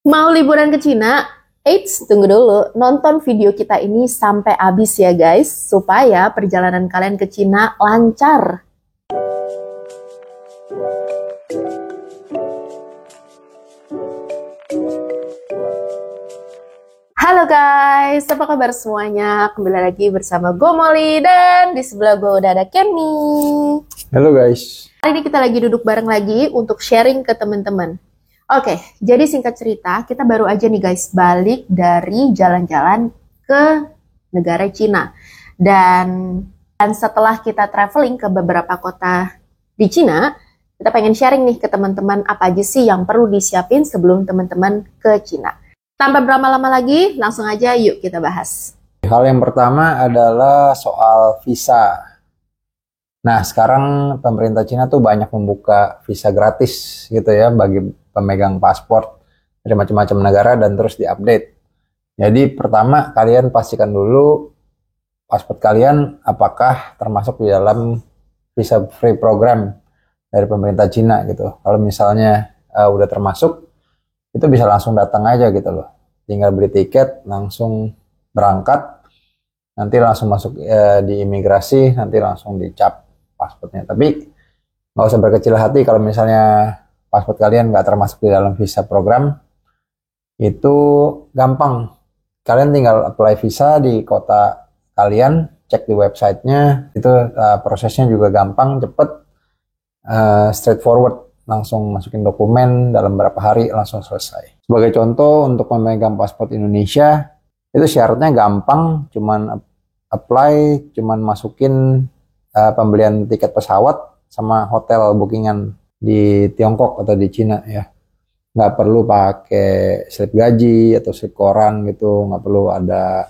Mau liburan ke Cina? Eits, tunggu dulu. Nonton video kita ini sampai habis ya guys, supaya perjalanan kalian ke Cina lancar. Halo guys, apa kabar semuanya? Kembali lagi bersama gue Molly dan di sebelah gue udah ada Kenny. Halo guys. Hari ini kita lagi duduk bareng lagi untuk sharing ke teman-teman. Oke, jadi singkat cerita, kita baru aja nih guys balik dari jalan-jalan ke negara Cina. Dan setelah kita traveling ke beberapa kota di Cina, kita pengen sharing nih ke teman-teman apa aja sih yang perlu disiapin sebelum teman-teman ke Cina. Tanpa berlama-lama lagi, langsung aja yuk kita bahas. Hal yang pertama adalah soal visa. Nah, sekarang pemerintah Cina tuh banyak membuka visa gratis gitu ya bagi pemegang paspor dari macam-macam negara dan terus diupdate. Jadi pertama kalian pastikan dulu paspor kalian apakah termasuk di dalam visa free program dari pemerintah Cina gitu. Kalau misalnya udah termasuk, itu bisa langsung datang aja gitu loh. Tinggal beli tiket, langsung berangkat, nanti langsung masuk di imigrasi, nanti langsung dicap pasportnya. Tapi nggak usah berkecil hati kalau misalnya paspor kalian nggak termasuk di dalam visa program. Itu gampang. Kalian tinggal apply visa di kota kalian, cek di websitenya. Itu prosesnya juga gampang, cepet, straightforward. Langsung masukin dokumen, dalam berapa hari langsung selesai. Sebagai contoh, untuk memegang paspor Indonesia, itu syaratnya gampang, cuman apply, cuman masukin pembelian tiket pesawat sama hotel bookingan di Tiongkok atau di Cina ya. Nggak perlu pakai slip gaji atau slip koran gitu, nggak perlu ada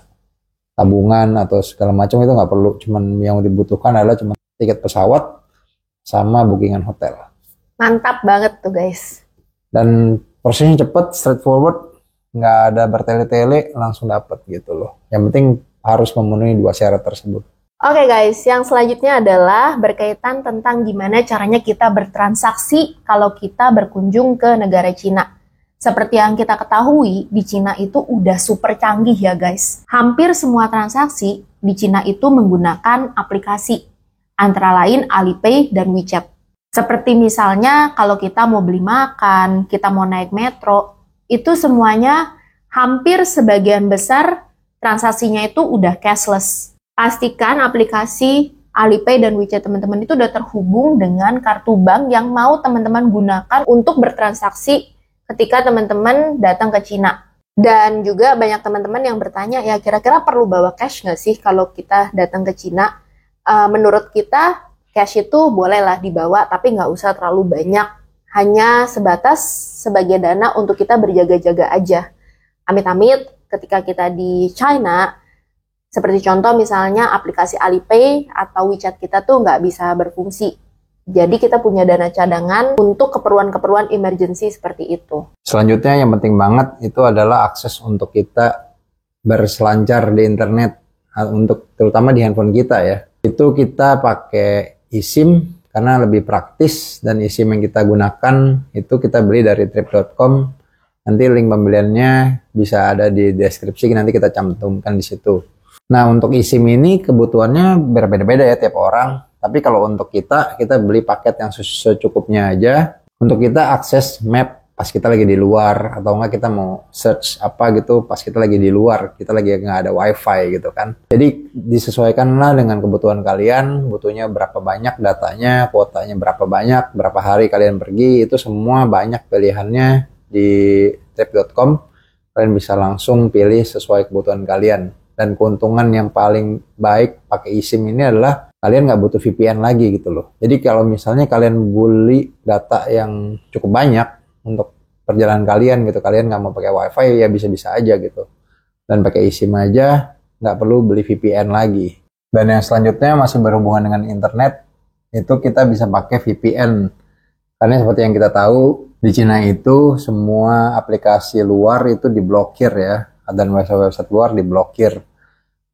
tabungan atau segala macam, itu nggak perlu. Cuman yang dibutuhkan adalah cuma tiket pesawat sama bookingan hotel. Mantap banget tuh guys. Dan prosesnya cepet, straightforward, nggak ada bertele-tele, langsung dapet gitu loh. Yang penting harus memenuhi dua syarat tersebut. Oke guys, yang selanjutnya adalah berkaitan tentang gimana caranya kita bertransaksi kalau kita berkunjung ke negara Cina. Seperti yang kita ketahui, di Cina itu udah super canggih ya guys. Hampir semua transaksi di Cina itu menggunakan aplikasi, antara lain Alipay dan WeChat. Seperti misalnya kalau kita mau beli makan, kita mau naik metro, itu semuanya hampir sebagian besar transaksinya itu udah cashless. Pastikan aplikasi Alipay dan WeChat teman-teman itu udah terhubung dengan kartu bank yang mau teman-teman gunakan untuk bertransaksi ketika teman-teman datang ke Cina. Dan juga banyak teman-teman yang bertanya, ya kira-kira perlu bawa cash nggak sih kalau kita datang ke Cina? Menurut kita, cash itu bolehlah dibawa, tapi nggak usah terlalu banyak. Hanya sebatas sebagai dana untuk kita berjaga-jaga aja. Amit-amit ketika kita di China, seperti contoh misalnya aplikasi Alipay atau WeChat kita tuh nggak bisa berfungsi. Jadi kita punya dana cadangan untuk keperluan-keperluan emergency seperti itu. Selanjutnya yang penting banget itu adalah akses untuk kita berselancar di internet, untuk terutama di handphone kita ya. Itu kita pakai eSIM karena lebih praktis, dan eSIM yang kita gunakan itu kita beli dari trip.com. Nanti link pembeliannya bisa ada di deskripsi, nanti kita cantumkan di situ. Nah, untuk eSIM ini kebutuhannya berbeda-beda ya tiap orang. Tapi kalau untuk kita beli paket yang secukupnya aja. Untuk kita akses map pas kita lagi di luar, atau enggak kita mau search apa gitu pas kita lagi di luar, kita lagi nggak ada wifi gitu kan. Jadi disesuaikanlah dengan kebutuhan kalian, butuhnya berapa banyak datanya, kuotanya berapa banyak, berapa hari kalian pergi, itu semua banyak pilihannya di trip.com. Kalian bisa langsung pilih sesuai kebutuhan kalian. Dan keuntungan yang paling baik pakai eSIM ini adalah kalian nggak butuh VPN lagi gitu loh. Jadi kalau misalnya kalian beli data yang cukup banyak untuk perjalanan kalian gitu, kalian nggak mau pakai wifi, ya bisa-bisa aja gitu. Dan pakai eSIM aja, nggak perlu beli VPN lagi. Dan yang selanjutnya masih berhubungan dengan internet, itu kita bisa pakai VPN. Karena seperti yang kita tahu, di Cina itu semua aplikasi luar itu diblokir ya. Dan website-website luar diblokir.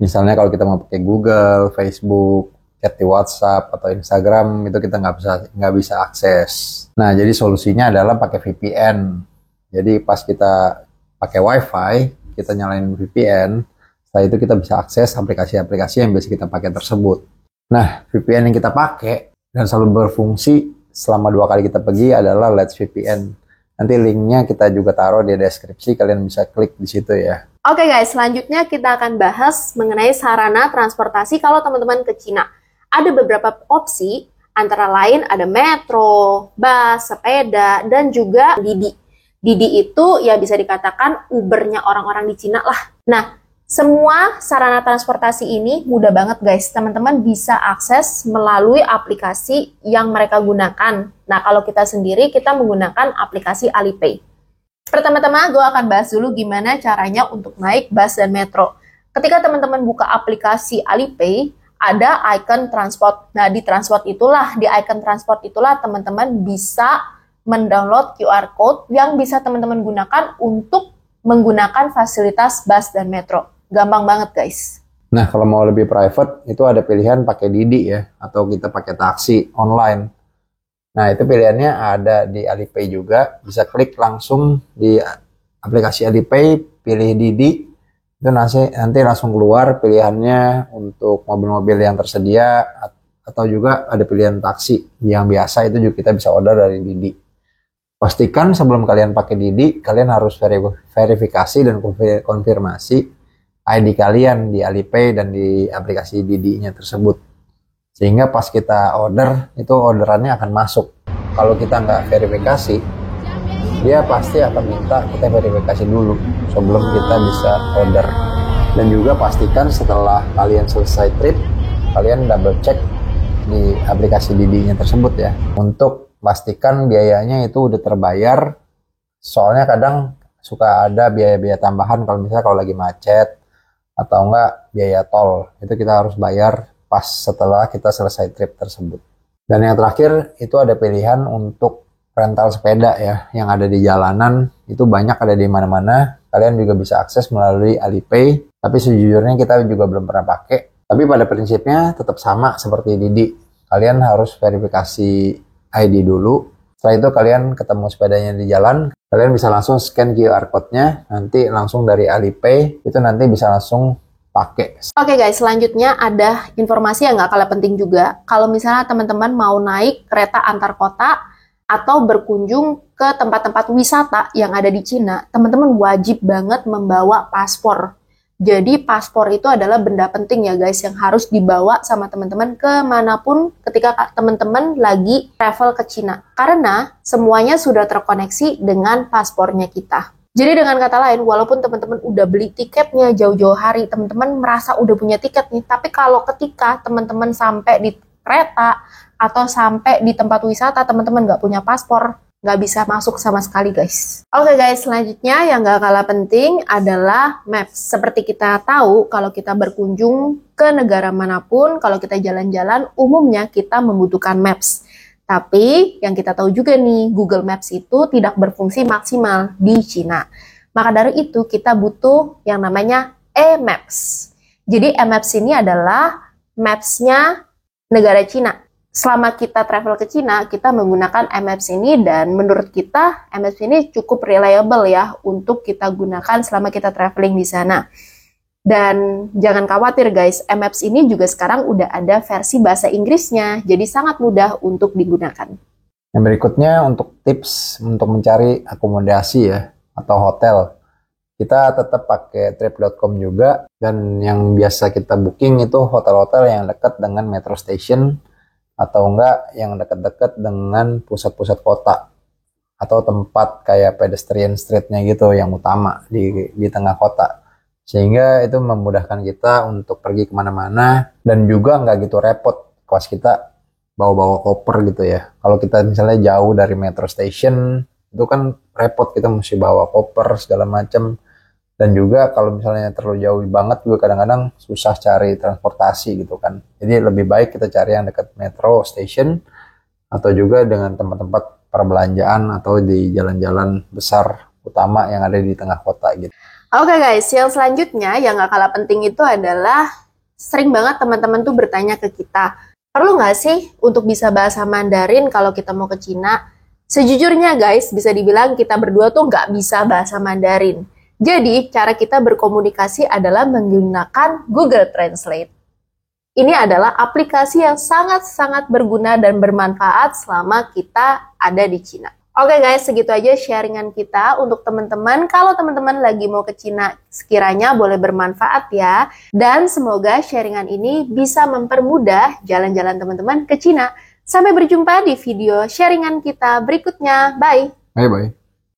Misalnya kalau kita mau pakai Google, Facebook, chat di WhatsApp atau Instagram, itu kita nggak bisa akses. Nah, jadi solusinya adalah pakai VPN. Jadi pas kita pakai WiFi, kita nyalain VPN. Setelah itu kita bisa akses aplikasi-aplikasi yang biasa kita pakai tersebut. Nah, VPN yang kita pakai dan selalu berfungsi selama 2 kali kita pergi adalah Let's VPN. Nanti linknya kita juga taruh di deskripsi, kalian bisa klik di situ ya. Oke guys, selanjutnya kita akan bahas mengenai sarana transportasi kalau teman-teman ke Cina. Ada beberapa opsi, antara lain ada metro, bus, sepeda, dan juga Didi. Didi itu ya bisa dikatakan Ubernya orang-orang di Cina lah. Nah, semua sarana transportasi ini mudah banget guys. Teman-teman bisa akses melalui aplikasi yang mereka gunakan. Nah, kalau kita sendiri, kita menggunakan aplikasi Alipay. Pertama-tama, gue akan bahas dulu gimana caranya untuk naik bus dan metro. Ketika teman-teman buka aplikasi Alipay, ada icon transport. Nah, di icon transport itulah teman-teman bisa mendownload QR code yang bisa teman-teman gunakan untuk menggunakan fasilitas bus dan metro. Gampang banget guys. Nah, kalau mau lebih private, itu ada pilihan pakai Didi ya, atau kita pakai taksi online. Nah, itu pilihannya ada di Alipay juga. Bisa klik langsung di aplikasi Alipay, pilih Didi. Itu nanti langsung keluar pilihannya untuk mobil-mobil yang tersedia, atau juga ada pilihan taksi yang biasa, itu juga kita bisa order dari Didi. Pastikan sebelum kalian pakai Didi, kalian harus verifikasi dan konfirmasi ID kalian di Alipay dan di aplikasi Didi-nya tersebut. Sehingga pas kita order, itu orderannya akan masuk. Kalau kita nggak verifikasi, dia pasti akan minta kita verifikasi dulu sebelum kita bisa order. Dan juga pastikan setelah kalian selesai trip, kalian double check di aplikasi Didi-nya tersebut ya. Untuk pastikan biayanya itu udah terbayar. Soalnya kadang suka ada biaya-biaya tambahan kalau lagi macet, atau enggak biaya tol, itu kita harus bayar pas setelah kita selesai trip tersebut. Dan yang terakhir itu ada pilihan untuk rental sepeda ya, yang ada di jalanan, itu banyak ada di mana-mana. Kalian juga bisa akses melalui Alipay, tapi sejujurnya kita juga belum pernah pakai. Tapi pada prinsipnya tetap sama seperti Didi. Kalian harus verifikasi ID dulu. Setelah itu kalian ketemu sepedanya di jalan, kalian bisa langsung scan QR code-nya, nanti langsung dari Alipay, itu nanti bisa langsung pakai. Oke guys, selanjutnya ada informasi yang nggak kalah penting juga. Kalau misalnya teman-teman mau naik kereta antar kota atau berkunjung ke tempat-tempat wisata yang ada di Cina, teman-teman wajib banget membawa paspor. Jadi paspor itu adalah benda penting ya guys, yang harus dibawa sama teman-teman kemanapun ketika teman-teman lagi travel ke Cina. Karena semuanya sudah terkoneksi dengan paspornya kita. Jadi dengan kata lain, walaupun teman-teman udah beli tiketnya jauh-jauh hari, teman-teman merasa udah punya tiket nih, tapi kalau ketika teman-teman sampai di kereta atau sampai di tempat wisata, teman-teman nggak punya paspor, nggak bisa masuk sama sekali guys. Oke guys, selanjutnya yang nggak kalah penting adalah maps. Seperti kita tahu, kalau kita berkunjung ke negara manapun, kalau kita jalan-jalan, umumnya kita membutuhkan maps. Tapi yang kita tahu juga nih, Google Maps itu tidak berfungsi maksimal di Cina. Maka dari itu kita butuh yang namanya e-maps. Jadi e-maps ini adalah maps-nya negara Cina. Selama kita travel ke Cina, kita menggunakan e-maps ini, dan menurut kita e-maps ini cukup reliable ya untuk kita gunakan selama kita traveling di sana. Dan jangan khawatir guys, e-maps ini juga sekarang udah ada versi bahasa Inggrisnya, jadi sangat mudah untuk digunakan. Yang berikutnya untuk tips untuk mencari akomodasi ya, atau hotel. Kita tetap pakai trip.com juga, dan yang biasa kita booking itu hotel-hotel yang dekat dengan metro station, atau enggak yang dekat-dekat dengan pusat-pusat kota atau tempat kayak pedestrian street-nya gitu yang utama di tengah kota, sehingga itu memudahkan kita untuk pergi kemana-mana dan juga nggak gitu repot pas kita bawa-bawa koper gitu ya. Kalau kita misalnya jauh dari metro station itu kan repot, kita mesti bawa koper segala macam. Dan juga kalau misalnya terlalu jauh banget juga kadang-kadang susah cari transportasi gitu kan. Jadi lebih baik kita cari yang dekat metro station atau juga dengan tempat-tempat perbelanjaan atau di jalan-jalan besar utama yang ada di tengah kota gitu. Oke guys, yang selanjutnya yang gak kalah penting itu adalah sering banget teman-teman tuh bertanya ke kita, perlu nggak sih untuk bisa bahasa Mandarin kalau kita mau ke Cina? Sejujurnya guys, bisa dibilang kita berdua tuh nggak bisa bahasa Mandarin. Jadi, cara kita berkomunikasi adalah menggunakan Google Translate. Ini adalah aplikasi yang sangat-sangat berguna dan bermanfaat selama kita ada di Cina. Oke guys, segitu aja sharingan kita untuk teman-teman. Kalau teman-teman lagi mau ke Cina, sekiranya boleh bermanfaat ya. Dan semoga sharingan ini bisa mempermudah jalan-jalan teman-teman ke Cina. Sampai berjumpa di video sharingan kita berikutnya. Bye! Bye-bye.